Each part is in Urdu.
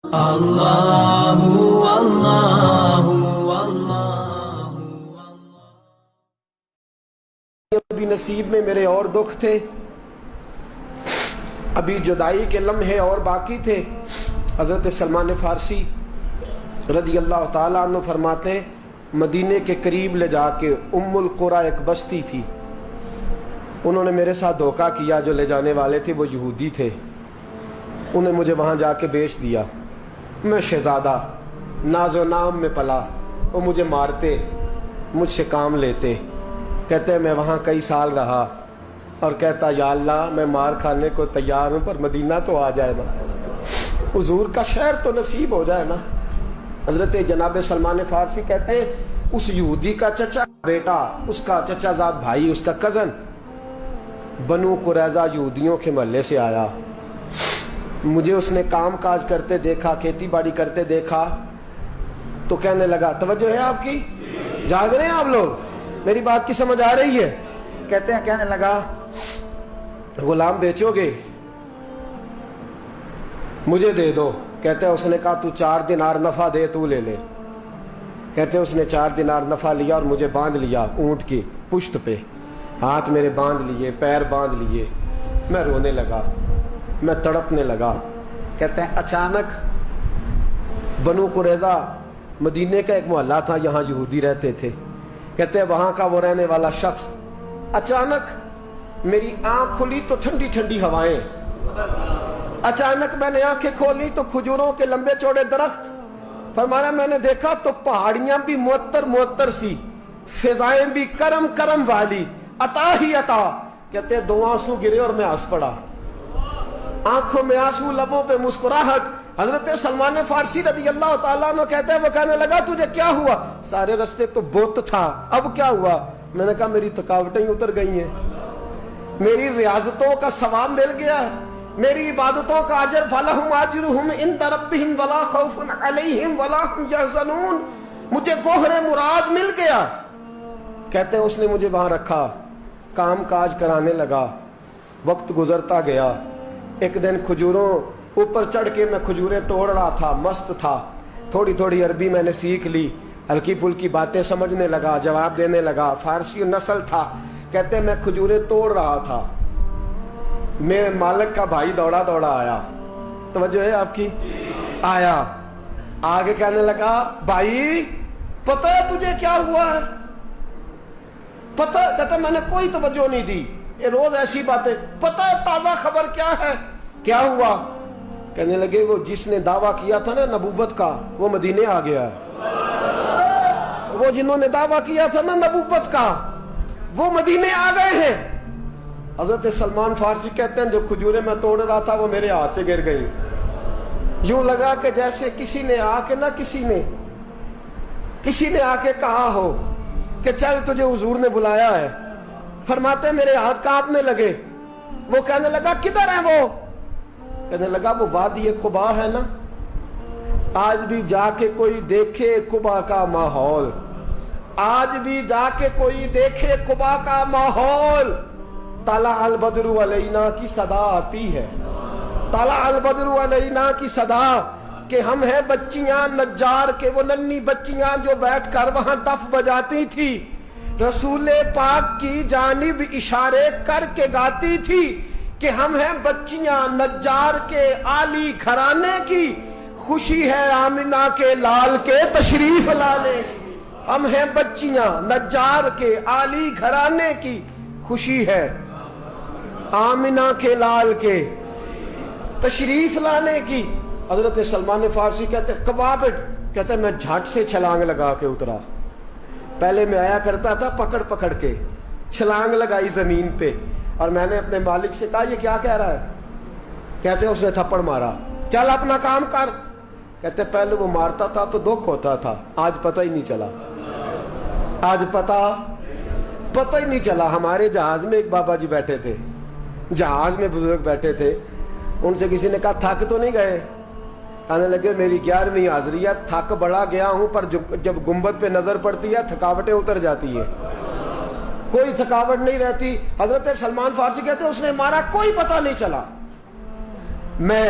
اللہ اللہ اللہ۔ ابھی نصیب میں میرے اور دکھ تھے، ابھی جدائی کے لمحے اور باقی تھے۔ حضرت سلمان فارسی رضی اللہ تعالیٰ عنہ فرماتے ہیں مدینے کے قریب لے جا کے ام القریٰ ایک بستی تھی، انہوں نے میرے ساتھ دھوکہ کیا، جو لے جانے والے تھے وہ یہودی تھے، انہیں مجھے وہاں جا کے بیچ دیا۔ میں شہزادہ ناز و نام میں پلا، وہ مجھے مارتے، مجھ سے کام لیتے۔ کہتے میں وہاں کئی سال رہا اور کہتا یا اللہ میں مار کھانے کو تیار ہوں، پر مدینہ تو آ جائے نا، حضور کا شہر تو نصیب ہو جائے نا۔ حضرت جناب سلمان فارسی کہتے ہیں اس یہودی کا چچا بیٹا، اس کا چچا زاد بھائی، اس کا کزن بنو قریظہ یہودیوں کے محلے سے آیا، مجھے اس نے کام کاج کرتے دیکھا، کھیتی باڑی کرتے دیکھا، تو کہنے لگا توجہ ہے آپ کی، جاگ رہے ہیں آپ لوگ، میری بات کی سمجھ آ رہی ہے؟ کہتے ہیں کہنے لگا غلام بیچو گے؟ مجھے دے دو۔ کہتے ہیں اس نے کہا تو 4 دینار نفع دے، تو لے لے۔ کہتے ہیں اس نے 4 دینار نفع لیا اور مجھے باندھ لیا اونٹ کی پشت پہ، ہاتھ میرے باندھ لیے، پیر باندھ لیے، میں رونے لگا، میں تڑپنے لگا۔ کہتے ہیں اچانک بنو قریظہ مدینے کا ایک محلہ تھا، یہاں یہودی رہتے تھے، کہتے ہیں وہاں کا وہ رہنے والا شخص اچانک میری آنکھ کھلی تو ٹھنڈی ٹھنڈی ہوائیں، اچانک میں نے آنکھیں کھولی تو کھجوروں کے لمبے چوڑے درخت، فرمایا میں نے دیکھا تو پہاڑیاں بھی معطر معطر سی، فضائیں بھی کرم کرم والی، عطا ہی عطا۔ کہتے ہیں 2 آنسو گرے اور میں ہنس پڑا، آنکھوں میں آنسو، لبوں پہ مسکراہٹ۔ حضرت سلمان فارسی رضی اللہ تعالیٰ عنہ کہتے ہیں وہ کہنے لگا تجھے کیا ہوا؟ سارے رستے تو بت تھا، اب کیا ہوا؟ میں نے کہا میری تھکاوٹیں اتر گئی ہیں، میری ریاضتوں کا ثواب مل گیا ہے، میری عبادتوں کا اجر، فَلَهُمْ أَجْرُهُمْ عِنْدَ رَبِّهِمْ وَلَا خَوْفٌ عَلَيْهِمْ وَلَا هُمْ يَحْزَنُونَ، مجھے گوہر مراد مل گیا۔ کہتے ہیں اس نے مجھے وہاں رکھا، کام کاج کرانے لگا، وقت گزرتا گیا۔ ایک دن کھجوروں اوپر چڑھ کے میں کھجوریں توڑ رہا تھا، مست تھا، تھوڑی تھوڑی عربی میں نے سیکھ لی، ہلکی پھلکی باتیں سمجھنے لگا، جواب دینے لگا، فارسی نسل تھا۔ کہتے ہیں میں کھجوریں توڑ رہا تھا، میرے مالک کا بھائی دوڑا دوڑا آیا، توجہ ہے آپ کی، آیا آگے کہنے لگا بھائی پتہ ہے تجھے کیا ہوا ہے؟ پتہ؟ کہتا میں نے کوئی توجہ نہیں دی، یہ روز ایسی باتیں، پتہ ہے تازہ خبر کیا ہے؟ کیا ہوا؟ کہنے لگے وہ جس نے دعویٰ کیا تھا نا نبوت کا، وہ مدینے آ گیا ہے، وہ جنہوں نے دعویٰ کیا تھا نا نبوت کا وہ مدینے آ گئے ہیں۔ حضرت سلمان فارسی کہتے ہیں جو کھجوریں میں توڑ رہا تھا وہ میرے ہاتھ سے گر گئی، یوں لگا کہ جیسے کسی نے آ کے نا کسی نے آ کے کہا ہو کہ چل تجھے حضور نے بلایا ہے۔ فرماتے میرے ہاتھ کانپنے لگے۔ وہ کہنے لگا کدھر ہے وہ؟ کہنے لگا وہ وادی قباء ہے نا، آج بھی جا کے کوئی دیکھے قباء کا ماحول، آج بھی جا کے کوئی دیکھے قباء کا ماحول، طلع البدر علینا کی صدا آتی ہے، طلع البدر علینا کی صدا، کہ ہم ہیں بچیاں نجار کے، وہ ننھی بچیاں جو بیٹھ کر وہاں دف بجاتی تھی، رسول پاک کی جانب اشارے کر کے گاتی تھی کہ ہم ہیں بچیاں نجار کے عالی گھرانے کی، خوشی ہے آمنہ کے لال کے تشریف لانے کی، ہم ہیں بچیاں نجار کے عالی گھرانے کی، خوشی ہے آمنہ کے لال کے تشریف لانے کی۔ حضرت سلمان فارسی کہتے کبابٹ، کہتے میں جھٹ سے چھلانگ لگا کے اترا، پہلے میں آیا کرتا تھا پکڑ پکڑ کے، چھلانگ لگائی زمین پہ، اور میں نے اپنے مالک سے کہا یہ کیا کہہ رہا ہے؟ کہتے اس نے تھپڑ مارا، چل اپنا کام کر۔ کہتے پہلے وہ مارتا تھا تو دکھ ہوتا تھا، آج پتہ ہی نہیں چلا، آج پتہ ہی نہیں چلا۔ ہمارے جہاز میں ایک بابا جی بیٹھے تھے، جہاز میں بزرگ بیٹھے تھے، ان سے کسی نے کہا تھک تو نہیں گئے؟ کہنے لگے میری 11ویں حاضری ہے، تھک بڑا گیا ہوں، پر جب گنبد پہ نظر پڑتی ہے تھکاوٹیں اتر جاتی ہیں، کوئی تھکاوٹ نہیں رہتی۔ حضرت سلمان فارسی کہتے ہیں اس نے مارا کوئی پتہ نہیں چلا۔ میں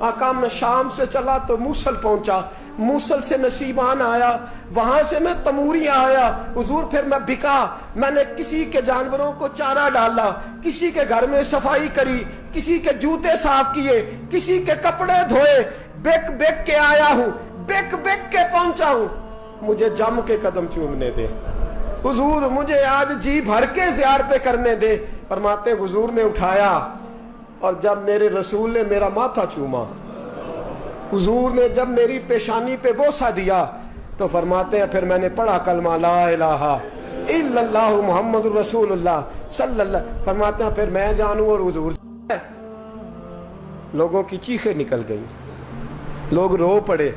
آقا میں شام سے چلا تو موصل پہنچا، موصل سے نصیبان آیا، وہاں سے میں تموریا آیا، حضور پھر میں بکا، میں نے کسی کے جانوروں کو چارہ ڈالا، کسی کے گھر میں صفائی کری، کسی کے جوتے صاف کیے، کسی کے کپڑے دھوئے، بک بک کے آیا ہوں، بک بک کے پہنچا ہوں، مجھے جم کے قدم چومنے دے حضور، مجھے آج جی بھر کے زیارتیں کرنے دے۔ فرماتے ہیں حضور نے اٹھایا اور جب میرے رسول نے میرا ماتھا چوما، حضور نے جب میری پیشانی پہ بوسہ دیا تو فرماتے ہیں پھر میں نے پڑھا کلمہ لا الہ الا اللہ محمد رسول اللہ صلی اللہ، فرماتے ہیں پھر میں جانوں اور حضور۔ لوگوں کی چیخیں نکل گئی، لوگ رو پڑے۔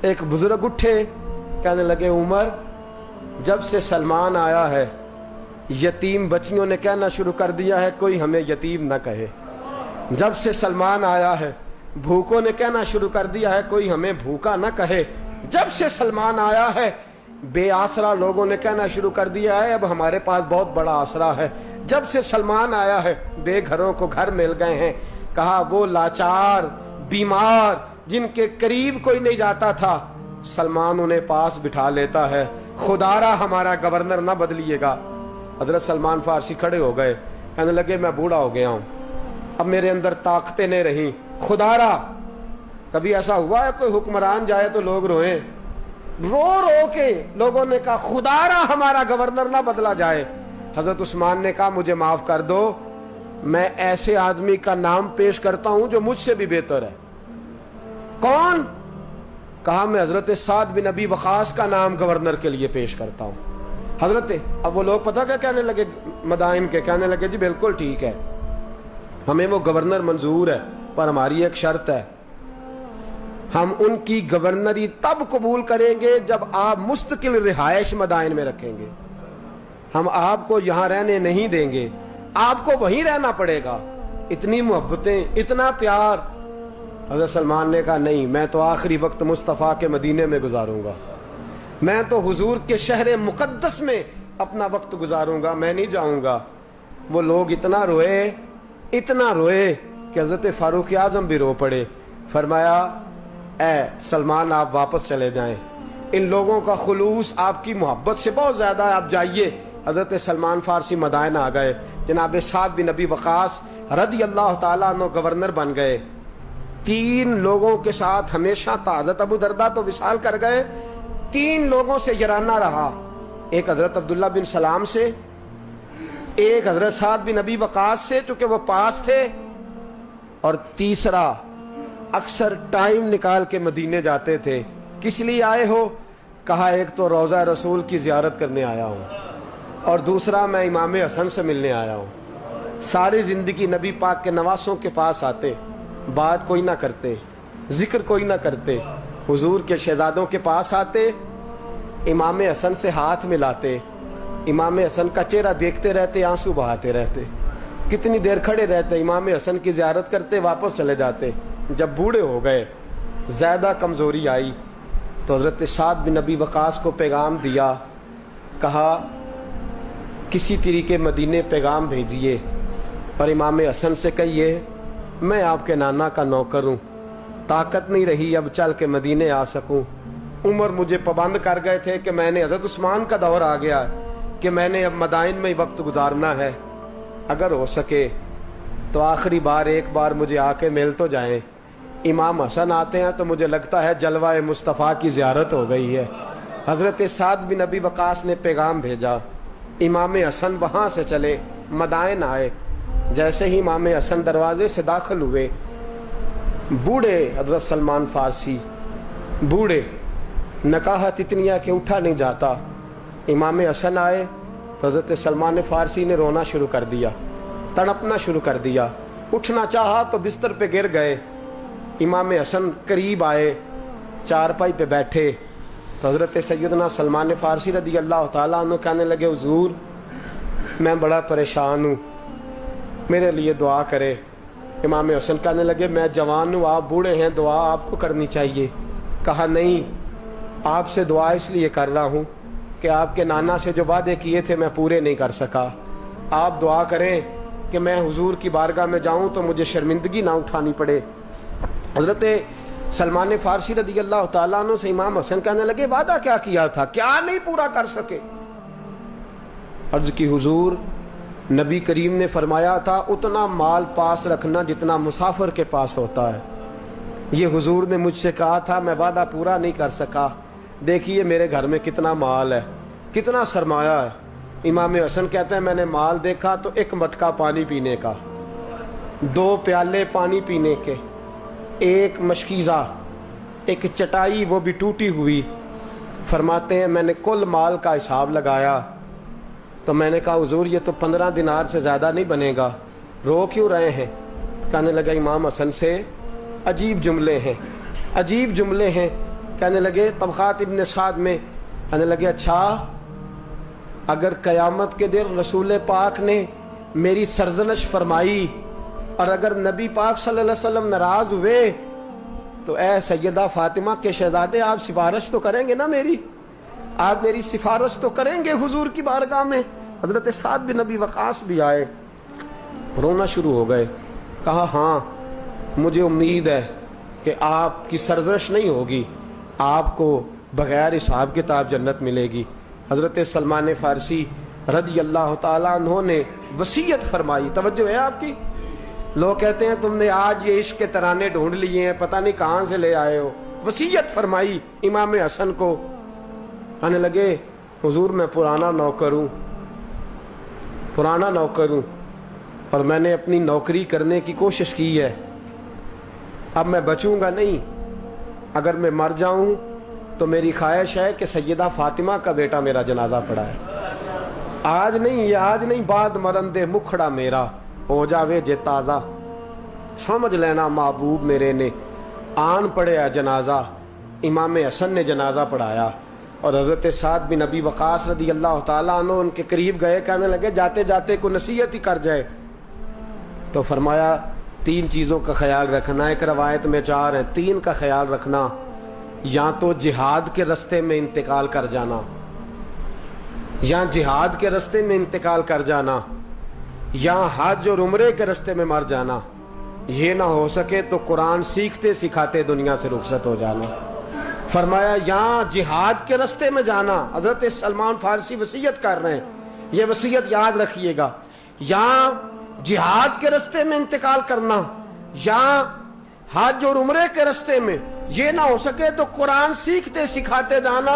ایک بزرگ اٹھے، کہنے لگے عمر، جب سے سلمان آیا ہے یتیم بچیوں نے کہنا شروع کر دیا ہے کوئی ہمیں یتیم نہ کہے، جب سے سلمان آیا ہے بھوکوں نے کہنا شروع کر دیا ہے کوئی ہمیں بھوکا نہ کہے، جب سے سلمان آیا ہے بے آسرا لوگوں نے کہنا شروع کر دیا ہے اب ہمارے پاس بہت بڑا آسرا ہے، جب سے سلمان آیا ہے بے گھروں کو گھر مل گئے ہیں۔ کہا وہ لاچار بیمار جن کے قریب کوئی نہیں جاتا تھا سلمان انہیں پاس بٹھا لیتا ہے، خدا را ہمارا گورنر نہ بدلیے گا۔ حضرت سلمان فارسی کھڑے ہو گئے، کہنے لگے میں بوڑھا ہو گیا ہوں، اب میرے اندر طاقتیں نہیں رہیں، خدا را کبھی ایسا ہوا ہے کوئی حکمران جائے تو لوگ روئیں؟ رو رو کے لوگوں نے کہا خدا را ہمارا گورنر نہ بدلا جائے۔ حضرت عثمان نے کہا مجھے معاف کر دو، میں ایسے آدمی کا نام پیش کرتا ہوں جو مجھ سے بھی بہتر ہے۔ کون؟ کہا میں حضرت سعد بن ابی وقاص کا نام گورنر کے لیے پیش کرتا ہوں۔ حضرت اب وہ لوگ پتہ کیا کہنے لگے مدائن کے، کہنے لگے جی بالکل ٹھیک ہے، ہمیں وہ گورنر منظور ہے پر ہماری ایک شرط ہے، ہم ان کی گورنری تب قبول کریں گے جب آپ مستقل رہائش مدائن میں رکھیں گے، ہم آپ کو یہاں رہنے نہیں دیں گے، آپ کو وہیں رہنا پڑے گا۔ اتنی محبتیں، اتنا پیار۔ حضرت سلمان نے کہا نہیں، میں تو آخری وقت مصطفیٰ کے مدینے میں گزاروں گا، میں تو حضور کے شہر مقدس میں اپنا وقت گزاروں گا، میں نہیں جاؤں گا۔ وہ لوگ اتنا روئے کہ حضرت فاروق اعظم بھی رو پڑے۔ فرمایا اے سلمان آپ واپس چلے جائیں، ان لوگوں کا خلوص آپ کی محبت سے بہت زیادہ ہے، آپ جائیے۔ حضرت سلمان فارسی مدائن آ گئے، جناب سعد بن ابی وقاص رضی اللہ تعالیٰ عنہ گورنر بن گئے۔ 3 لوگوں کے ساتھ ہمیشہ تھا، حضرت ابو درداء تو وصال کر گئے، 3 لوگوں سے یارانہ رہا، ایک حضرت عبداللہ بن سلام سے، ایک حضرت سعد بن ابی وقاص سے چونکہ وہ پاس تھے، اور تیسرا اکثر ٹائم نکال کے مدینے جاتے تھے۔ کس لیے آئے ہو؟ کہا ایک تو روضہ رسول کی زیارت کرنے آیا ہوں، اور دوسرا میں امام حسن سے ملنے آیا ہوں۔ ساری زندگی نبی پاک کے نواسوں کے پاس آتے، بات کوئی نہ کرتے، ذکر کوئی نہ کرتے، حضور کے شہزادوں کے پاس آتے، امام حسن سے ہاتھ ملاتے، امام حسن کا چہرہ دیکھتے رہتے، آنسو بہاتے رہتے، کتنی دیر کھڑے رہتے، امام حسن کی زیارت کرتے، واپس چلے جاتے۔ جب بوڑھے ہو گئے، زیادہ کمزوری آئی تو حضرت سعد بن ابی وقاص کو پیغام دیا، کہا کسی طریقے مدینے پیغام بھیجیے اور امام حسن سے کہیے میں آپ کے نانا کا نوکر ہوں، طاقت نہیں رہی اب چل کے مدینے آ سکوں، عمر مجھے پابند کر گئے تھے کہ میں نے، حضرت عثمان کا دور آ گیا کہ میں نے اب مدائن میں ہی وقت گزارنا ہے، اگر ہو سکے تو آخری بار ایک بار مجھے آ کے مل تو جائیں۔ امام حسن آتے ہیں تو مجھے لگتا ہے جلوہ مصطفیٰ کی زیارت ہو گئی ہے۔ حضرت سعد بن ابی وقاص نے پیغام بھیجا، امام حسن وہاں سے چلے، مدائن آئے، جیسے ہی امام حسن دروازے سے داخل ہوئے، بوڑھے حضرت سلمان فارسی، بوڑھے، نکاحت اتنی ہے کہ اٹھا نہیں جاتا، امام حسن آئے تو حضرت سلمان فارسی نے رونا شروع کر دیا، تڑپنا شروع کر دیا، اٹھنا چاہا تو بستر پہ گر گئے۔ امام حسن قریب آئے، چارپائی پہ بیٹھے تو حضرت سیدنا سلمان فارسی رضی اللہ تعالیٰ عنہ کہنے لگے حضور میں بڑا پریشان ہوں، میرے لیے دعا کرے۔ امام حسن کہنے لگے میں جوان ہوں، آپ بوڑھے ہیں، دعا آپ کو کرنی چاہیے۔ کہا نہیں، آپ سے دعا اس لیے کر رہا ہوں کہ آپ کے نانا سے جو وعدے کیے تھے میں پورے نہیں کر سکا، آپ دعا کریں کہ میں حضور کی بارگاہ میں جاؤں تو مجھے شرمندگی نہ اٹھانی پڑے۔ حضرت سلمان فارسی رضی اللہ تعالیٰ عنہ سے امام حسن کہنے لگے وعدہ کیا کیا تھا، کیا نہیں پورا کر سکے؟ عرض کی حضور نبی کریم نے فرمایا تھا اتنا مال پاس رکھنا جتنا مسافر کے پاس ہوتا ہے۔ یہ حضور نے مجھ سے کہا تھا، میں وعدہ پورا نہیں کر سکا، دیکھیے میرے گھر میں کتنا مال ہے، کتنا سرمایہ ہے۔ امام حسن کہتے ہیں میں نے مال دیکھا تو ایک مٹکا پانی پینے کا، 2 پیالے پانی پینے کے، ایک مشکیزہ، ایک چٹائی وہ بھی ٹوٹی ہوئی۔ فرماتے ہیں میں نے کل مال کا حساب لگایا تو میں نے کہا حضور یہ تو 15 دینار سے زیادہ نہیں بنے گا، رو کیوں رہے ہیں؟ کہنے لگا امام حسن سے عجیب جملے ہیں، عجیب جملے ہیں۔ کہنے لگے طبقات ابن سعد میں، کہنے لگے اچھا اگر قیامت کے دن رسول پاک نے میری سرزنش فرمائی اور اگر نبی پاک صلی اللہ علیہ وسلم ناراض ہوئے تو اے سیدہ فاطمہ کے شہزادے آپ سفارش تو کریں گے نا میری، آپ میری سفارش تو کریں گے حضور کی بارگاہ میں؟ حضرت سعد بن نبی وقاص بھی آئے، رونا شروع ہو گئے، کہا ہاں مجھے امید ہے کہ آپ کی سرزنش نہیں ہوگی، آپ کو بغیر حساب کتاب جنت ملے گی۔ حضرت سلمان فارسی رضی اللہ تعالیٰ عنہ نے وصیت فرمائی، توجہ ہے آپ کی؟ لوگ کہتے ہیں تم نے آج یہ عشق کے ترانے ڈھونڈ لیے ہیں، پتہ نہیں کہاں سے لے آئے ہو۔ وصیت فرمائی امام حسن کو، کہنے لگے حضور میں پرانا نوکر ہوں، پرانا نوکر ہوں اور میں نے اپنی نوکری کرنے کی کوشش کی ہے، اب میں بچوں گا نہیں، اگر میں مر جاؤں تو میری خواہش ہے کہ سیدہ فاطمہ کا بیٹا میرا جنازہ پڑھائے، آج نہیں، یہ آج نہیں، بعد مرندے مکھڑا میرا ہو جاوے جے تازہ، سمجھ لینا محبوب میرے نے آن پڑھیا جنازہ۔ امام حسن نے جنازہ پڑھایا اور حضرت سعد بن نبی وقاص رضی اللہ تعالیٰ عنہ ان کے قریب گئے، کہنے لگے جاتے جاتے کو نصیحت ہی کر جائے، تو فرمایا 3 چیزوں کا خیال رکھنا، ایک روایت میں 4 ہیں، 3 کا خیال رکھنا، یا تو جہاد کے رستے میں انتقال کر جانا، یا جہاد کے رستے میں انتقال کر جانا، یا حج اور عمرے کے رستے میں مر جانا، یہ نہ ہو سکے تو قرآن سیکھتے سکھاتے دنیا سے رخصت ہو جانا۔ فرمایا یا جہاد کے رستے میں جانا، حضرت سلمان فارسی وصیت کر رہے ہیں، یہ وصیت یاد رکھیے گا، یا جہاد کے رستے میں انتقال کرنا، یا حج اور عمرے کے رستے میں، یہ نہ ہو سکے تو قرآن سیکھتے سکھاتے جانا،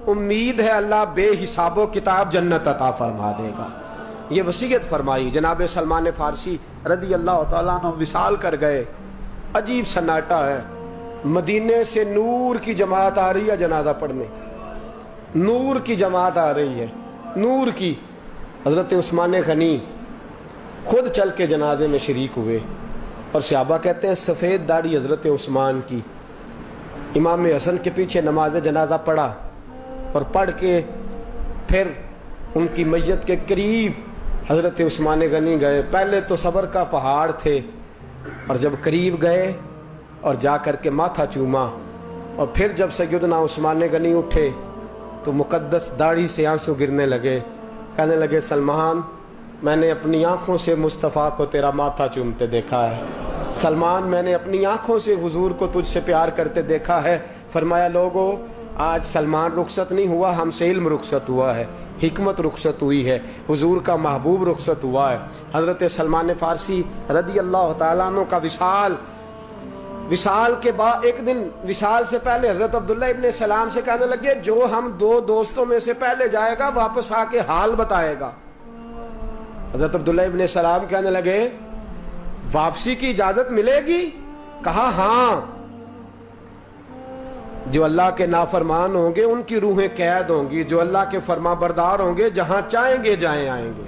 امید ہے اللہ بے حساب و کتاب جنت عطا فرما دے گا۔ یہ وصیت فرمائی۔ جناب سلمان فارسی رضی اللہ تعالیٰ عنہ وصال کر گئے، عجیب سناٹا ہے، مدینے سے نور کی جماعت آ رہی ہے جنازہ پڑھنے، نور کی جماعت آ رہی ہے، نور کی۔ حضرت عثمان غنی خود چل کے جنازے میں شریک ہوئے اور صحابہ کہتے ہیں سفید داڑھی حضرت عثمان کی، امام حسن کے پیچھے نماز جنازہ پڑھا اور پڑھ کے پھر ان کی میت کے قریب حضرت عثمان غنی گئے۔ پہلے تو صبر کا پہاڑ تھے اور جب قریب گئے اور جا کر کے ماتھا چوما، اور پھر جب سیدنا عثمان غنی اٹھے تو مقدس داڑھی سے آنسو گرنے لگے، کہنے لگے سلمان میں نے اپنی آنکھوں سے مصطفیٰ کو تیرا ماتھا چومتے دیکھا ہے، سلمان میں نے اپنی آنکھوں سے حضور کو تجھ سے پیار کرتے دیکھا ہے۔ فرمایا لوگو آج سلمان رخصت نہیں ہوا، ہم سے علم رخصت ہوا ہے، حکمت رخصت ہوئی ہے، حضور کا محبوب رخصت ہوا ہے۔ حضرت سلمان فارسی رضی اللہ تعالیٰ عنہ کا وصال کے بعد ایک دن وصال سے پہلے حضرت عبداللہ ابن سلام سے کہنے لگے جو ہم 2 دوستوں میں سے پہلے جائے گا واپس آ کے حال بتائے گا۔ حضرت عبداللہ ابن سلام کہنے لگے واپسی کی اجازت ملے گی؟ کہا ہاں، جو اللہ کے نافرمان ہوں گے ان کی روحیں قید ہوں گی، جو اللہ کے فرما بردار ہوں گے جہاں چاہیں گے جائیں آئیں گے۔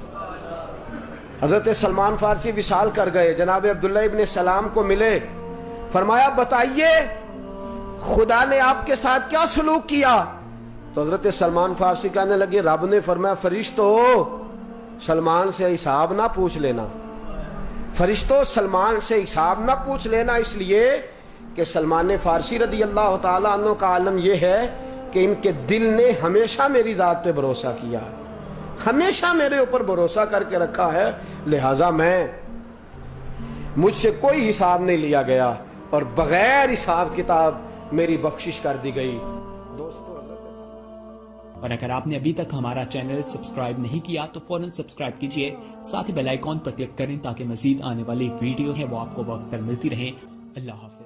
حضرت سلمان فارسی وصال کر گئے، جناب عبداللہ ابن سلام کو ملے، فرمایا بتائیے خدا نے آپ کے ساتھ کیا سلوک کیا؟ تو حضرت سلمان فارسی کہنے لگے رب نے فرمایا فرشتو سلمان سے حساب نہ پوچھ لینا، فرشتوں سلمان سے حساب نہ پوچھ لینا، اس لیے کہ سلمان فارسی رضی اللہ تعالیٰ عنہ کا عالم یہ ہے کہ ان کے دل نے ہمیشہ میری ذات پہ بھروسہ کیا، ہمیشہ میرے اوپر بھروسہ کر کے رکھا ہے، لہٰذا مجھ سے کوئی حساب نہیں لیا گیا اور بغیر حساب کتاب میری بخشش کر دی گئی. دوستو اور اگر آپ نے ابھی تک ہمارا چینل سبسکرائب نہیں کیا تو فوراً سبسکرائب کیجئے، ساتھ ہی بیل آئیکن پر کلک کریں تاکہ مزید آنے والی ویڈیو ہے وہ آپ کو وقت پر ملتی رہیں. اللہ حافظ.